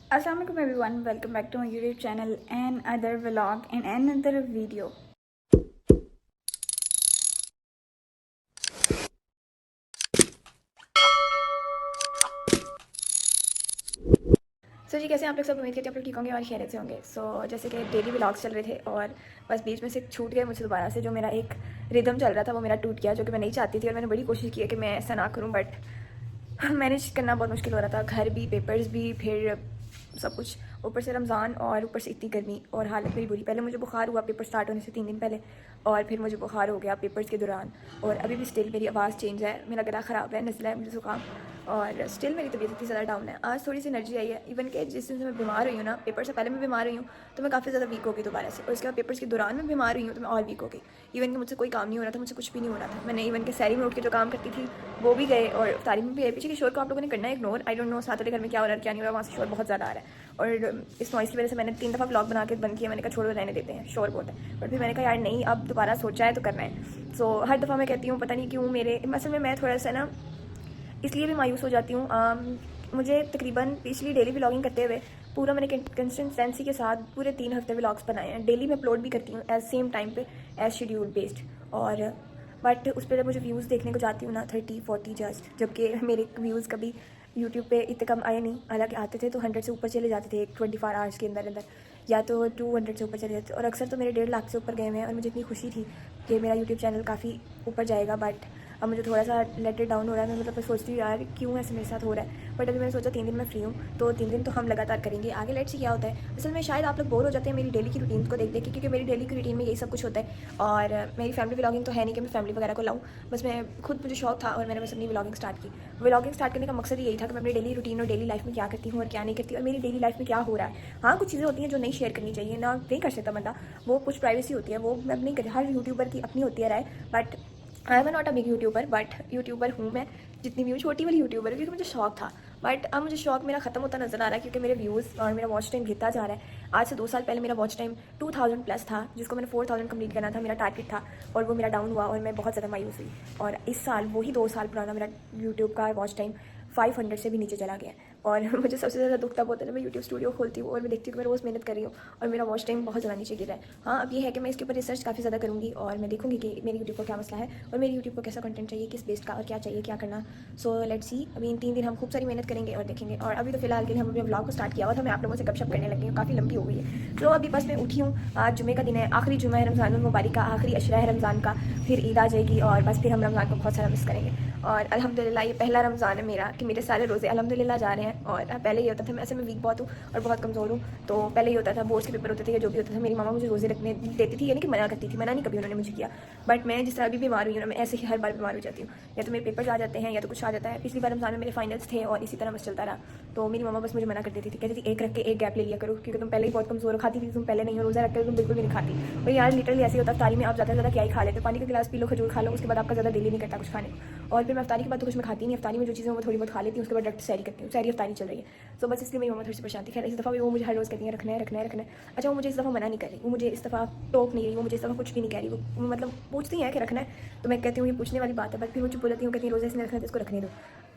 Assalamualaikum everyone, welcome back to my YouTube channel and other vlog and another video. जी कैसे आप लोग सब, उम्मीद करते हैं आप लोग ठीक होंगे और खैरियत से होंगे। जैसे कि डेली व्लॉग्स चल रहे थे और बस बीच में से छूट गए मुझसे दोबारा से। जो मेरा एक रिदम चल रहा था वो मेरा टूट गया, जो कि मैं नहीं चाहती थी और मैंने बड़ी कोशिश की है कि मैं ऐसा ना करूं, बट मैनेज करना बहुत मुश्किल हो रहा था। घर भी, पेपर्स भी, फिर सब कुछ, ऊपर से रमज़ान और ऊपर से इतनी गर्मी और हालत मेरी बुरी। पहले मुझे बुखार हुआ पेपर स्टार्ट होने से 3 दिन पहले, और फिर मुझे बुखार हो गया पेपर्स के दौरान, और अभी भी स्टिल मेरी आवाज़ चेंज है, मेरा गला ख़राब है, नज़ला है, मुझे ज़ुकाम, और स्टिल मेरी तबीयत इतनी ज़्यादा डाउन है। आज थोड़ी सी एनर्जी आई है, इवन कि जिस दिन से मैं बीमार हुई हूँ ना, पेपर से पहले मैं बीमार हुई हूँ तो मैं काफ़ी ज़्यादा वीक हो गई दोबारा से, और उसके बाद पेपर्स के दौरान मैं बीमार हुई हूँ तो मैं और वीक हो गई। इवन कि मुझसे कोई काम नहीं हो रहा था, मुझसे कुछ भी नहीं हो रहा था। मैंने इवन के सैरी में उठ के जो काम करती थी वो भी गए, और तारीफ में भी है। पीछे के शोर को आप लोगों ने करना है इग्नोर, आई डोंट नो साथ वाले घर में क्या हो रहा है क्या नहीं हो रहा, वहाँ से शोर बहुत ज़्यादा आ रहा है, और इस नॉइज़ की वजह से मैंने 3 दफ़ा ब्लॉग बना के बंद किया। मैंने कहा छोड़ो, रहने देते हैं, शोर बहुत है, बट फिर मैंने कहा यार नहीं, अब दोबारा सोचा है तो करना है। हर दफ़ा मैं कहती हूँ, पता नहीं क्यों मेरे असल में मैं थोड़ा सा ना इसलिए भी मायूस हो जाती हूँ। मुझे तकरीबन पिछली डेली व्लॉगिंग करते हुए पूरा मैंने कंसिस्टेंसी के साथ पूरे 3 हफ्ते व्लॉग्स बनाए हैं। डेली मैं अपलोड भी करती हूँ एज सेम टाइम पे, एज शेड्यूल बेस्ड, और बट उस पर जब मुझे व्यूज़ देखने को जाती हूँ ना 30-40 जस्ट, जबकि मेरे व्यूज़ कभी यूट्यूब पे इतने कम आए नहीं। हालांकि आते थे तो 100 से ऊपर चले जाते थे 24 आवर्स के अंदर अंदर, या तो 200 से ऊपर चले जाते, और अक्सर तो मेरे 1.5 लाख से ऊपर गए हुए हैं, और मुझे इतनी खुशी थी कि मेरा यूट्यूब चैनल काफ़ी ऊपर जाएगा। बट अब मुझे थोड़ा सा लेट इट डाउन हो रहा है। मैं मतलब सोचती हूँ यार क्यों ऐसे मेरे साथ हो रहा है, बट अभी मैंने सोचा 3 दिन मैं फ्री हूँ तो 3 दिन तो हम लगातार करेंगे, आगे लेट्स सी क्या होता है। असल में शायद आप लोग बोर हो जाते हैं मेरी डेली की रूटीन को देख देख के, क्योंकि मेरी डेली की रूटीन में यही सब कुछ होता है। और मेरी फैमिली व्लॉगिंग तो है नहीं कि मैं फैमिली वगैरह को लाऊँ, बस मैं खुद, मुझे शौक था और मैंने बस अपनी व्लॉगिंग स्टार्ट की। व्लॉगिंग स्टार्ट करने का मकसद यही था कि मैं अपनी डेली रूटीन और डेली लाइफ में क्या करती हूँ और क्या नहीं करती, और मेरी डेली लाइफ में क्या हो रहा है। हाँ, कुछ चीज़ें होती हैं जो नहीं शेयर करनी चाहिए ना, नहीं कर सकता बंदा, वो कुछ प्राइवेसी होती है, वो मैं नहीं कर, हर यूट्यूबर की अपनी होती है राय। But I am not a big YouTuber, but YouTuber हूँ मैं, जितनी भी हूँ छोटी वाली यूट्यूबर, क्योंकि मुझे शौक था। बट अब मुझे शौक मेरा ख़त्म होता नज़र आ रहा है, क्योंकि मेरे व्यूज़ और मेरा वॉच टाइम गिरता जा रहा है। आज से 2 साल पहले मेरा वॉच टाइम 2000 प्लस था, जिसको मैंने 4000 कंप्लीट करना था, मेरा टारगेट था, और वो मेरा डाउन हुआ और मैं बहुत ज़्यादा मायूस हुई। और इस साल वही 2 साल पुराना मेरा यूट्यूब का वॉच टाइम 500 से भी नीचे चला गया है। और मुझे सबसे ज़्यादा दुख तब होता है जब मैं यूट्यूब स्टूडियो खोलती हूँ और मैं देखती हूँ कि मैं रोज़ मेहनत कर रही हूँ और मेरा वॉच टाइम बहुत ज़्यादा नीचे गिरा है। हाँ, अब ये है कि मैं इसके ऊपर रिसर्च काफ़ी ज़्यादा करूँगी और मैं देखूँगी कि मेरे यूट्यूब को क्या मसला है और मेरे यूट्यूब को कैसा कंटेंट चाहिए, किस बेस्ड का, और क्या चाहिए, क्या करना। लेट्स सी, अभी इन 3 दिन हम खूब सारी मेहनत करेंगे और देखेंगे। और अभी तो फिलहाल के लिए हम अपने ब्लॉग को स्टार्ट किया हुआ था, मैं आप लोगों से गपशप करने लगी हूँ, काफ़ी लंबी हो गई है। तो अभी बस मैं उठी हूँ, आज जुमे का दिन है, आखिरी जुमा है रमज़ान मुबारक का, आखिरी अशरा है रमज़ान का, फिर ईद आ जाएगी और बस फिर हम रमज़ान को बहुत सारा मिस करेंगे। और अल्हम्दुलिल्लाह ये पहला रमज़ान है मेरा कि मेरे सारे रोज़े अल्हम्दुलिल्लाह जा रहे हैं। और पहले ये होता था, मैं ऐसे में वीक बहुत हूँ और बहुत कमज़ोर हूँ, तो पहले ये होता था बोर्ड्स के पेपर होते थे या जो भी होता था, मेरी मामा मुझे रोज़े रखने देती थी, यानी कि मना करती थी, मना नहीं कभी उन्होंने मुझे किया। बट मैं जिस तरह अभी बीमार हुई हूँ ना, मैं ऐसे ही हर बार बीमार हो जाती हूँ, या तो मेरे पेपर्स आ जाते हैं या तो कुछ आ जाता है। पिछली बार रमज़ान में मेरे फाइनल्स थे और इसी तरह बस चलता रहा, तो मेरी मामा बस मुझे मना कर देती थी, कहती थी एक रख के एक गैप ले लिया करो, क्योंकि तुम पहले ही बहुत कमज़ोर हो, खाती थी तुम पहले नहीं हो, रोज़ा रख कर तुम बिल्कुल भी नहीं खाती। और यार लिटरली ऐसे होता है, अफ्तारी में आप ज़्यादा से ज़्यादा क्या ही खा लेते हो, पानी का गिलास पी लो, खजूर खा लो, उसके बाद आपका ज़्यादा दिल ही नहीं करता कुछ खाने को। और फिर मैं अफ्तारी के बाद तो कुछ मैं खाती नहीं, अफ्तारी में जो चीज़ें वो थोड़ी बहुत खा लेती हूँ, उसके बाद डायरेक्ट सैरी करती हूँ, सैरी अफ्तारी चल रही है। तो बस इसलिए मेरी मम्मा थोड़ी सी परेशान थी। खैर इस दफ़ा भी वो मुझे हर रोज़ कहती है रखना है, रखना है, रखना है। अच्छा, वो मुझे इस दफ़ा मना नहीं कर रही, वो मुझे इस दफ़ा टोक नहीं रही, वो मुझे इस दफ़ा कुछ भी नहीं कह रही, वो मतलब पूछती है कि रखना है, तो मैं कहती हूँ ये पूछने वाली बात है, बट फिर वो चुप हो जाती हूँ, कहती है रोज़े इसने रखना है तो इसको रखने दो।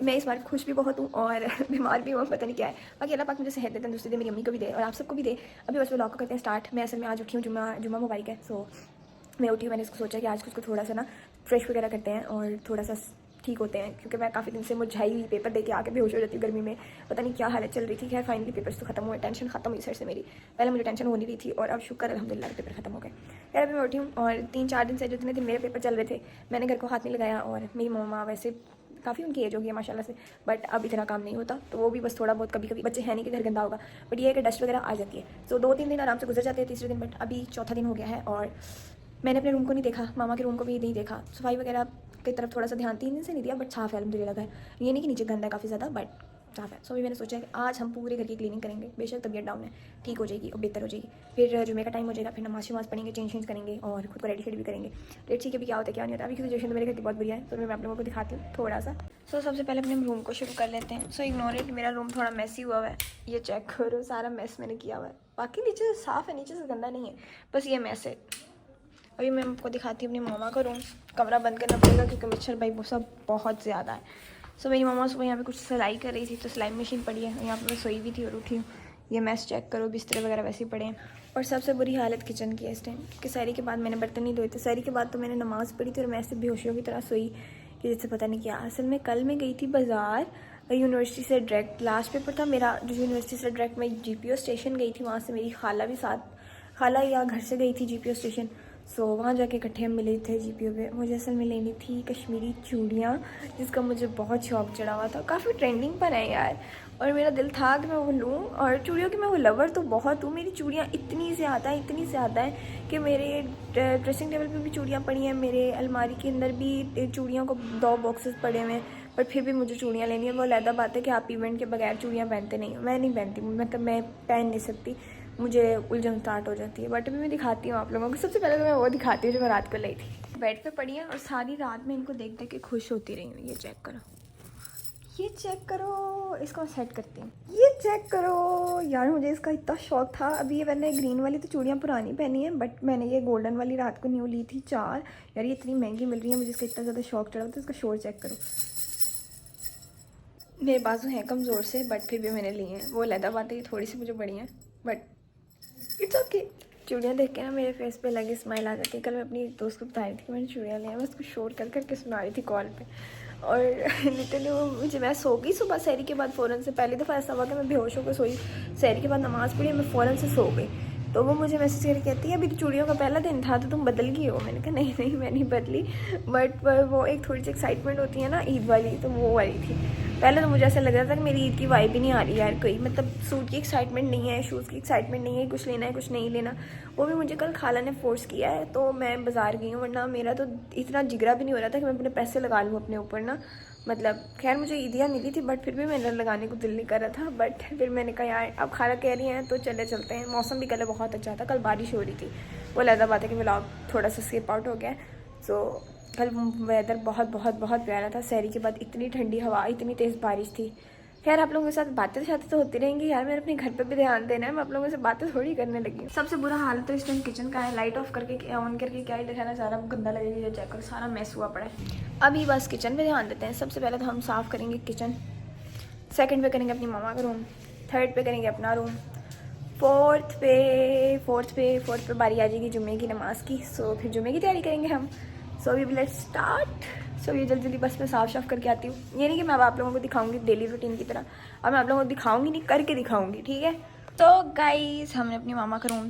मैं इस बार खुश भी बहुत हूँ और बीमार भी हूँ, पता नहीं क्या है। बाकी अल्लाह पाक मुझे सेहत दे, तंदुरुस्ती दे, मेरी अम्मी को भी दे और आप सबको भी दे। अभी बस व्लॉग को करते हैं स्टार्ट। मैं असल में आज उठी हूँ, जुम्मा मुबारक है, मैं उठी हूँ, मैंने इसको सोचा कि आज उसको थोड़ा सा ना फ्रेश वगैरह करते हैं और थोड़ा सा ठीक होते हैं, क्योंकि मैं काफ़ी दिन से मुरझाई हुई, पेपर दे के आके बेहोश हो जाती हूँ गर्मी में, पता नहीं क्या हालत चल रही थी। खैर फाइनली पेपर्स तो खत्म हुए, टेंशन खत्म हुई सर से मेरी, पहले मुझे टेंशन हो नहीं रही थी और अब शुक्र अल्हम्दुलिल्लाह पेपर खत्म हो गए। यार अभी मैं उठी हूँ और 3-4 दिन से जितने दिन मेरे पेपर चल रहे थे मैंने घर को हाथ नहीं लगाया, और मेरी मम्मा वैसे काफ़ी उनकी एज हो गई है माशाल्लाह से, बट अब इतना काम नहीं होता, तो वो भी बस थोड़ा बहुत, कभी कभी बच्चे हैं नहीं कि घर गंदा होगा, बट ये है कि डस्ट वगैरह आ जाती है। 2-3 दिन आराम से गुजर जाते हैं, तीसरे दिन, बट अभी चौथा दिन हो गया है और मैंने अपने रूम को नहीं देखा, मामा के रूम को भी नहीं देखा, सफाई वगैरह की तरफ थोड़ा सा ध्यान 3 दिन से नहीं दिया, बट साफ़ है अल्हम्दुलिल्लाह घर। ये नहीं कि नीचे गंदा है काफ़ी ज़्यादा, बट साफ़ है। अभी मैंने सोचा है कि आज हम पूरे घर की क्लीनिंग करेंगे, बेशक तबीयत डाउन है, ठीक हो जाएगी और बेहतर हो जाएगी। फिर जुमे का टाइम हो जाएगा, फिर नमाज़ पढ़ेंगे, चेंज करेंगे और खुद को रेडी शेडी भी करेंगे। लेट्स सी कि क्या होता है क्या नहीं होता। अभी की सिचुएशन तो मेरे घर की बहुत बढ़िया है, तो मैं आप लोगों को दिखाती हूँ थोड़ा सा। सबसे पहले अपने रूम को शुरू कर लेते हैं। इग्नोर इट, मेरा रूम थोड़ा मैसी हुआ है, ये चेक करो, सारा मैस मैंने किया हुआ है, बाकी नीचे से साफ़ है, नीचे से गंदा नहीं है, बस ये मैस है। अभी मैं आपको दिखाती हूँ अपनी मामा का रूम। कमरा बंद करना पड़ेगा क्योंकि मच्छर भाई वो सब बहुत ज़्यादा है। मेरी मामा सुबह यहाँ पे कुछ सिलाई कर रही थी, तो सिलाई मशीन पड़ी है, यहाँ पे मैं सोई भी थी और उठी हूँ। ये मैस चेक करो, बिस्तर वगैरह वैसे ही पड़े हैं। और सबसे बुरी हालत किचन की है इस टाइम, क्योंकि सहरी के बाद मैंने बर्तन नहीं धोए थे। सहरी के बाद तो मैंने नमाज़ पढ़ी थी और मैं ऐसे बेहोशियों की तरह सोई कि जैसे पता नहीं क्या। असल में कल मैं गई थी बाज़ार, यूनिवर्सिटी से डायरेक्ट लास्ट पेपर था मेरा, जो यूनिवर्सिटी से डायरेक्ट मैं GPO स्टेशन गई थी। वहाँ से मेरी खाला भी साथ, खाला या घर से गई थी GPO स्टेशन। सो वहाँ जाके इकट्ठे हम मिले थे GPO पे। मुझे असल में लेनी थी कश्मीरी चूड़ियाँ, जिसका मुझे बहुत शौक चढ़ा हुआ था। काफ़ी ट्रेंडिंग पर है यार, और मेरा दिल था कि मैं वो लूँ। और चूड़ियों की मैं वो लवर तो बहुत हूँ। मेरी चूड़ियाँ इतनी ज़्यादा है कि मेरे ड्रेसिंग टेबल पे भी चूड़ियाँ पड़ी हैं, मेरे अलमारी के अंदर भी चूड़ियों को 2 बॉक्सेस पड़े हुए हैं। पर फिर भी मुझे चूड़ियाँ लेनी है। वो अलग बात है कि आप इवेंट के बगैर चूड़ियाँ पहनते नहीं हो। मैं नहीं पहनती, मतलब मैं पहन नहीं सकती, मुझे उलझन स्टार्ट हो जाती है। बट अभी मैं दिखाती हूँ आप लोगों को। सबसे पहले तो मैं वो दिखाती हूँ जो मैं रात को लाई थी। बेड पे पड़ी है और सारी रात में इनको देख देख के खुश होती रही हूँ। ये चेक करो, ये चेक करो, इसको सेट करती हूँ। ये चेक करो यार, मुझे इसका इतना शौक था। अभी ये मैंने ग्रीन वाली तो चूड़ियाँ पुरानी पहनी है, बट मैंने ये गोल्डन वाली रात को न्यू ली थी 4। यार ये इतनी महंगी मिल रही है, मुझे इसका इतना ज़्यादा शौक चढ़ा था। इसका शोर चेक करो। मेरे बाजू हैं कमज़ोर से, बट फिर भी मैंने ली हैं। वो लहदा बात है, ये थोड़ी सी मुझे बड़ी हैं, बट इट्स ओके। चूड़ियाँ देख के ना मेरे फेस पे लगी स्माइल आ जाती है। कल मैं अपनी दोस्त को बता रही थी कि मैंने चूड़ियाँ ली हैं, मैं उसको शोर कर करके सुना रही थी कॉल पे। और लिटरली वो मुझे, मैं सो गई सुबह सहरी के बाद फ़ौरन से। पहली दफ़ा ऐसा हुआ कि मैं बेहोश होकर सोई, सहरी के बाद नमाज़ पढ़ी, मैं फ़ौरन से सो गई। तो वो मुझे मैसेज करके कहती है अभी तो चूड़ियों का पहला दिन था तो तुम बदल गई हो। मैंने कहा नहीं नहीं, मैं नहीं बदली, बट वो एक थोड़ी सी एक्साइटमेंट होती है ना ईद वाली, तो वो वाली थी। पहले तो मुझे ऐसा लग रहा था कि मेरी ईद की वाइब ही नहीं आ रही यार, कोई मतलब सूट की एक्साइटमेंट नहीं है, शूज़ की एक्साइटमेंट नहीं है, कुछ लेना है कुछ नहीं लेना। वो भी मुझे कल खाला ने फोर्स किया है तो मैं बाज़ार गई हूँ, वरना मेरा तो इतना जिगरा भी नहीं हो रहा था कि मैं अपने पैसे लगा लूँ अपने ऊपर ना। मतलब खैर मुझे ईदियाँ मिली थी, बट फिर भी मेरा लगाने को दिल नहीं कर रहा था। बट फिर मैंने कहा यार अब खाला कह रही हैं तो चलते हैं। मौसम भी कल बहुत अच्छा था, कल बारिश हो रही थी। वो लहदा बात है कि व्लॉग थोड़ा सा स्किप आउट हो गया। सो कल वेदर बहुत बहुत बहुत प्यारा था। सहरी के बाद इतनी ठंडी हवा, इतनी तेज़ बारिश थी। खैर आप लोगों के साथ बातें शातें तो होती रहेंगी यार, मैंने अपने घर पे भी ध्यान देना है। मैं आप लोगों से बातें थोड़ी करने लगी हूँ। सबसे बुरा हाल तो इस टाइम किचन का है। लाइट ऑफ करके ऑन करके क्या ही दिखाना, सारा गंदा लगेगा। ये चेक करो, सारा मैस हुआ पड़ा है। अभी बस किचन पे ध्यान देते हैं। सबसे पहले तो हम साफ़ करेंगे किचन, सेकंड पे करेंगे अपनी मामा का रूम, थर्ड पे करेंगे अपना रूम, फोर्थ पे बारी आ जाएगी जुम्मे की नमाज़ की। सो फिर जुम्मे की तैयारी करेंगे हम। So we let's start. So ये जल्दी बस मैं साफ करके आती हूँ। ये नहीं कि मैं अब आप लोगों को दिखाऊंगी डेली रूटीन की तरह, अब मैं आप लोगों को दिखाऊंगी नहीं, करके दिखाऊंगी, ठीक है। तो गाइस हमने अपनी मामा का रूम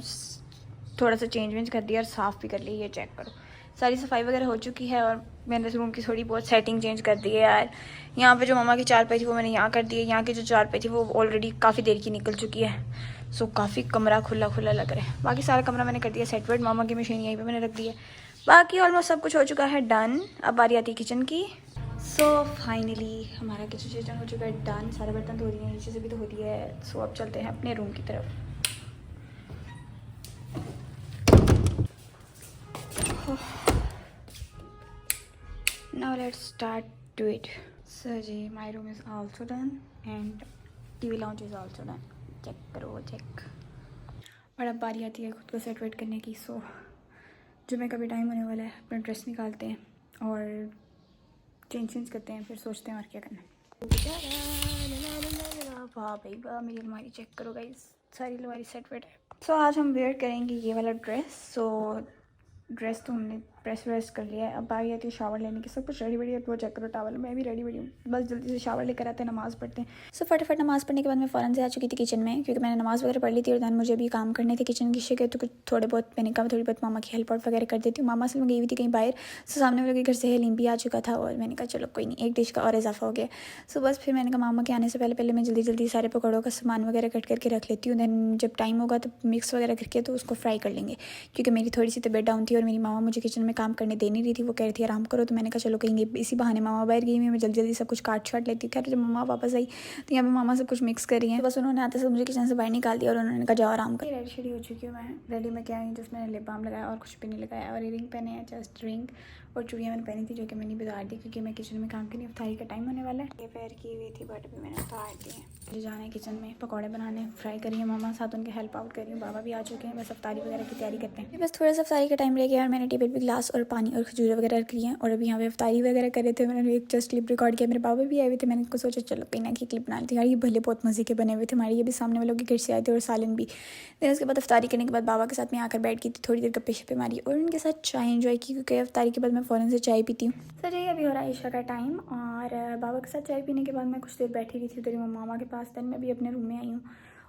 थोड़ा सा चेंज कर दिया और साफ़ भी कर लिया। ये चेक करो, सारी सफाई वगैरह हो चुकी है और मैंने इस रूम की थोड़ी बहुत सेटिंग चेंज कर दी है यार। यहाँ पे जो मामा की चारपाई थी वो मैंने यहाँ कर दी है, यहाँ की जो चारपाई थी वो ऑलरेडी काफ़ी देर की निकल चुकी है। सो काफ़ी कमरा खुला लग रहा है। बाकी सारा कमरा मैंने कर दिया सेट वेट, मामा की मशीन यहीं पे मैंने रख दी है। बाकी ऑलमोस्ट सब कुछ हो चुका है डन। अब बारी आती है किचन की। सो फाइनली हमारा किचन हो चुका है डन। सारे बर्तन धो दिए हैं, नीचे से भी धो दिया है। सो अब चलते हैं अपने रूम की तरफ। Now let's start to it. So जी, my room is also done and TV lounge is also done. Check करो चेक। और अब बारी आती है खुद को सेट वेट करने की। सो जुम्मे का भी टाइम होने वाला है, अपना ड्रेस निकालते हैं और चेंज करते हैं, फिर सोचते हैं और क्या करना है। वाह भाई वाह, मेरी अलमारी चेक करो गाइस, सारी अलमारी सेट वेट है। सो आज हम वेयर करेंगे ये वाला ड्रेस। सो ड्रेस तो हमने प्रेस व्रेस कर लिया है। अब बारी आती है शावर लेने की। सब कुछ रेडी है। वो चेक करो टावल, मैं भी रेडी हूँ। बस जल्दी से शावर लेकर आते हैं, नमाज़ पढ़ते हैं। सो फटाफट नमाज़ पढ़ने के बाद मैं फ़ौरन से आ चुकी थी किचन में, क्योंकि मैंने नमाज़ वगैरह पढ़ ली थी और दैन मुझे भी काम करने थे किचन की शिके। तो कुछ थोड़े बहुत मैंने कहा थोड़ी बहुत मामा की हेल्प आउट वगैरह कर देती हूँ। मामा से मैं गई हुई थी कहीं बाहर। सो सामने वाले के घर से हलीम भी आ चुका था और मैंने कहा चलो कोई नहीं, एक डिश का और इजाफा हो गया। सो बस फिर मैंने कहा मामा के आने से पहले मैं जल्दी सारे पकौड़ों का सामान वगैरह कट करके रख लेती हूँ। दैन जब टाइम होगा तो मिक्स वगैरह करके तो उसको फ्राई कर लेंगे, क्योंकि मेरी थोड़ी सी तबीयत डाउन थी और मेरी मामा मुझे किचन में काम करने दे नहीं रही थी। वो कह रही थी आराम करो, तो मैंने कहा चलो कहीं इसी बहाने मामा बाहर गई, मैं जल्दी सब कुछ काट छाट लेती हूँ। खैर जब मामा वापस आई तो यहाँ पे मामा सब कुछ मिक्स कर रही है। बस उन्होंने आते से मुझे किचन से बाहर निकाल दिया और उन्होंने कहा जाओ आराम कर। रेडी शेडी हो चुकी हूँ मैं। रेडी में क्या है, जस्ट मैंने लिप बाम लगाया और कुछ भी नहीं लगाया और रिंग पहने हैं, जस्ट रिंग और चूड़ियाँ मैंने पहनी थी जो कि मैंने बाजार दी क्योंकि मैं किचन में काम के लिए इफ्तारी का टाइम होने वाला है। ये पैर की हुई थी बट अभी मैंने उतार दी है। मुझे जाना है किचन में पकौड़े बनाने, फ्राई करिए मामा, साथ उनके हेल्प आउट कर रही हूँ। बाबा भी आ चुके हैं, बस इफ्तारी वगैरह की तैयारी करते हैं। बस थोड़ा सा इफ्तारी का टाइम रह गया और मैंने टेबल पे गिलास और पानी और खजूरें वगैरह रख ली हैं और अभी यहाँ पे इफ्तारी वगैरह कर रहे थे। मैंने एक जस्ट क्लिप रिकॉर्ड किया, मेरे बाबा भी आए हुए थे, मैंने इनको सोचा चलो कहीं ना की क्लिप बना ली यार। ये भले बहुत मज़े के बने हुए थे हमारे, ये भी सामने वालों के घर से आए थे और सालन भी। फिर उसके बाद इफ्तारी करने के बाद बाबा के साथ मैं आकर बैठ गई थी, थोड़ी देर गप्पे शप्पे मारी और उनके साथ चाय एंजॉय की क्योंकि इफ्तारी के बाद मैं फ़ौरन से चाय पीती हूँ। सर ये अभी हो रहा है ईशा का टाइम और बाबा के साथ चाय पीने के बाद मैं कुछ देर बैठी रही थी उधर मामा के पास। देन मैं भी अपने रूम में आई हूँ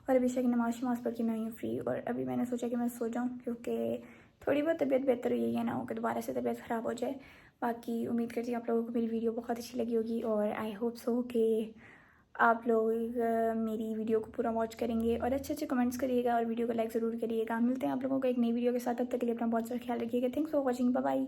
और अभी ईशा की नमाज पढ़ के मैं आई हूँ फ्री। और अभी मैंने सोचा कि मैं सो जाऊँ क्योंकि थोड़ी बहुत तबीयत बेहतर हुई है ना हो कि दोबारा से तबीयत ख़राब हो जाए। बाकी उम्मीद करती हूँ आप लोगों को मेरी वीडियो बहुत अच्छी लगी होगी और आई होप सो कि आप लोग मेरी वीडियो को पूरा वॉच करेंगे और अच्छे अच्छे कमेंट्स करिएगा और वीडियो को लाइक ज़रूर करिएगा। मिलते हैं आप लोगों को एक नई वीडियो के साथ, तब तक के लिए अपना बहुत सारा ख्याल रखिएगा। Thanks for watching, bye bye.